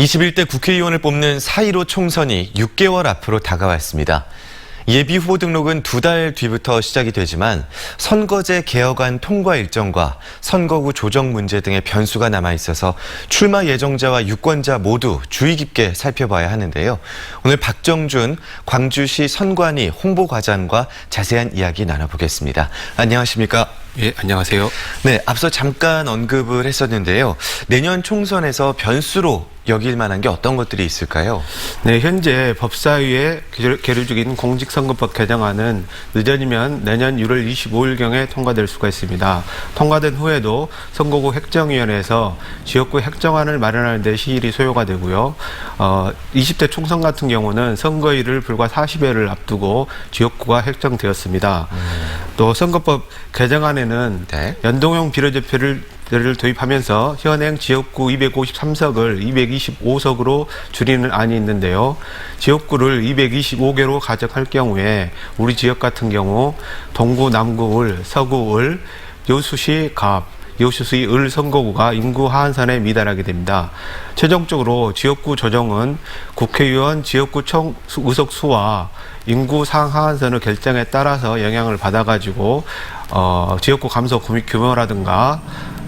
21대 국회의원을 뽑는 4.15 총선이 6개월 앞으로 다가왔습니다. 예비 후보 등록은 2달 뒤부터 시작이 되지만 선거제 개혁안 통과 일정과 선거구 조정 문제 등의 변수가 남아있어서 출마 예정자와 유권자 모두 주의 깊게 살펴봐야 하는데요. 오늘 박정준 광주시 선관위 홍보과장과 자세한 이야기 나눠보겠습니다. 안녕하십니까? 예, 안녕하세요. 네, 앞서 잠깐 언급을 했었는데요. 내년 총선에서 변수로 여길 만한 게 어떤 것들이 있을까요? 네, 현재 법사위에 계류 중인 공직선거법 개정안은 늦어지면 내년 6월 25일경에 통과될 수가 있습니다. 통과된 후에도 선거구 획정위원회에서 지역구 획정안을 마련하는 데 시일이 소요가 되고요. 20대 총선 같은 경우는 선거일을 불과 40여일을 앞두고 지역구가 획정되었습니다. 또 선거법 개정안에는 네. 연동형 비례대표를 도입하면서 현행 지역구 253석을 225석으로 줄이는 안이 있는데요. 지역구를 225개로 가정할 경우에 우리 지역 같은 경우 동구, 남구, 을, 서구, 을, 여수시, 갑, 여수시, 을 선거구가 인구 하한선에 미달하게 됩니다. 최종적으로 지역구 조정은 국회의원 지역구 총 의석 수와 인구 상하한선의 결정에 따라서 영향을 받아가지고 지역구 감소 규모라든가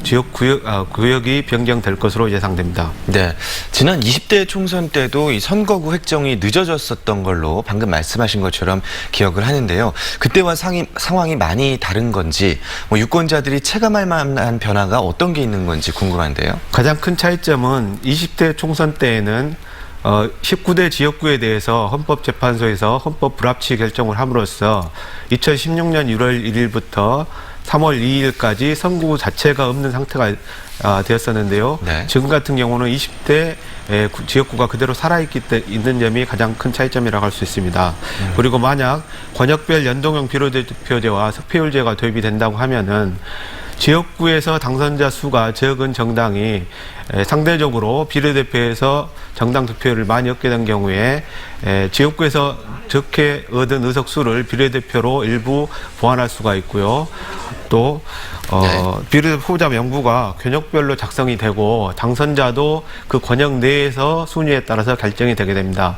지역 구역이 변경될 것으로 예상됩니다. 네, 지난 20대 총선 때도 이 선거구 획정이 늦어졌었던 걸로 방금 말씀하신 것처럼 기억을 하는데요. 그때와 상황이 많이 다른 건지, 유권자들이 체감할 만한 변화가 어떤 게 있는 건지 궁금한데요. 가장 큰 차이점은 20대 총선 때에는 19대 지역구에 대해서 헌법재판소에서 헌법 불합치 결정을 함으로써 2016년 6월 1일부터 3월 2일까지 선거구 자체가 없는 상태가 되었었는데요. 네. 지금 같은 경우는 20대 지역구가 그대로 있는 점이 가장 큰 차이점이라고 할 수 있습니다. 그리고 만약 권역별 연동형 비례대표제와 득표율제가 도입이 된다고 하면은 지역구에서 당선자 수가 적은 정당이 상대적으로 비례대표에서 정당 득표율을 많이 얻게 된 경우에 지역구에서 적게 얻은 의석수를 비례대표로 일부 보완할 수가 있고요. 또 비례대표 후보자 명부가 권역별로 작성이 되고 당선자도 그 권역 내에서 순위에 따라서 결정이 되게 됩니다.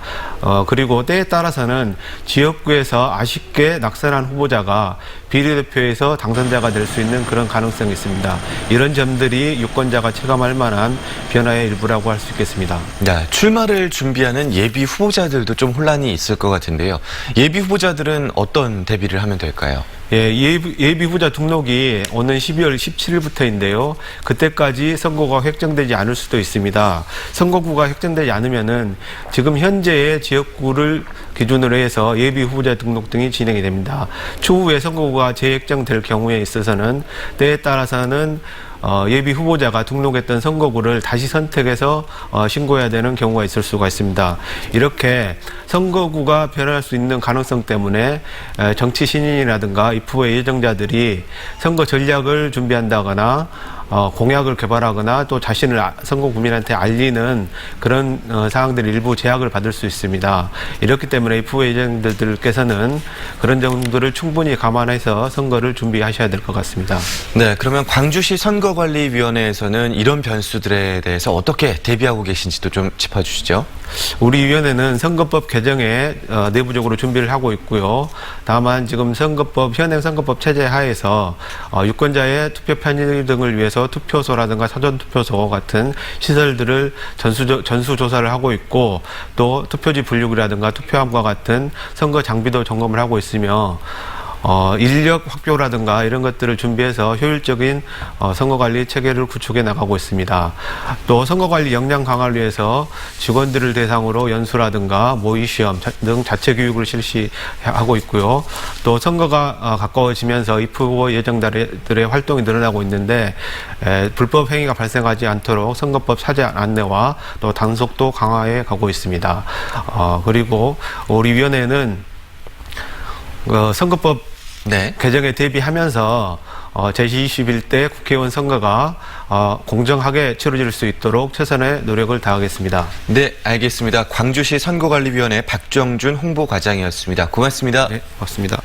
그리고 때에 따라서는 지역구에서 아쉽게 낙선한 후보자가 비례대표에서 당선자가 될 수 있는 그런 가능성이 있습니다. 이런 점들이 유권자가 체감할 만한 변화의 일부라고 할 수 있겠습니다. 네, 출마를 준비하는 예비 후보자들도 좀 혼란이 있을 것 같은데요. 예비 후보자들은 어떤 대비를 하면 될까요? 예, 예비 후보자 등록이 오는 12월 17일부터인데요. 그때까지 선거구가 획정되지 않을 수도 있습니다. 선거구가 획정되지 않으면은 지금 현재의 지역구를 기준으로 해서 예비 후보자 등록 등이 진행이 됩니다. 추후에 선거구가 재획정될 경우에 있어서는 때에 따라서는 예비 후보자가 등록했던 선거구를 다시 선택해서 신고해야 되는 경우가 있을 수가 있습니다. 이렇게 선거구가 변할 수 있는 가능성 때문에 정치 신인이라든가 입후보의 예정자들이 선거 전략을 준비한다거나 공약을 개발하거나 또 자신을 선거 국민한테 알리는 그런 사항들이 일부 제약을 받을 수 있습니다. 이렇기 때문에 입후보 예정자들께서는 그런 점들을 충분히 감안해서 선거를 준비하셔야 될 것 같습니다. 네, 그러면 광주시 선거관리위원회에서는 이런 변수들에 대해서 어떻게 대비하고 계신지도 좀 짚어주시죠. 우리 위원회는 선거법 개정에 내부적으로 준비를 하고 있고요. 다만 지금 현행 선거법 체제 하에서 유권자의 투표 편의 등을 위해서 투표소라든가 사전투표소 같은 시설들을 전수조사를 하고 있고 또 투표지 분류기라든가 투표함과 같은 선거 장비도 점검을 하고 있으며 인력 확보라든가 이런 것들을 준비해서 효율적인 선거관리 체계를 구축해 나가고 있습니다. 또 선거관리 역량 강화를 위해서 직원들을 대상으로 연수라든가 모의시험 등 자체 교육을 실시하고 있고요. 또 선거가 가까워지면서 입후보 예정자들의 활동이 늘어나고 있는데 불법 행위가 발생하지 않도록 선거법 사제 안내와 또 단속도 강화해 가고 있습니다. 그리고 우리 위원회는 선거법 개정에 대비하면서 제21대 국회의원 선거가 공정하게 치러질 수 있도록 최선의 노력을 다하겠습니다. 네, 알겠습니다. 광주시 선거관리위원회 박정준 홍보과장이었습니다. 고맙습니다. 네, 고맙습니다.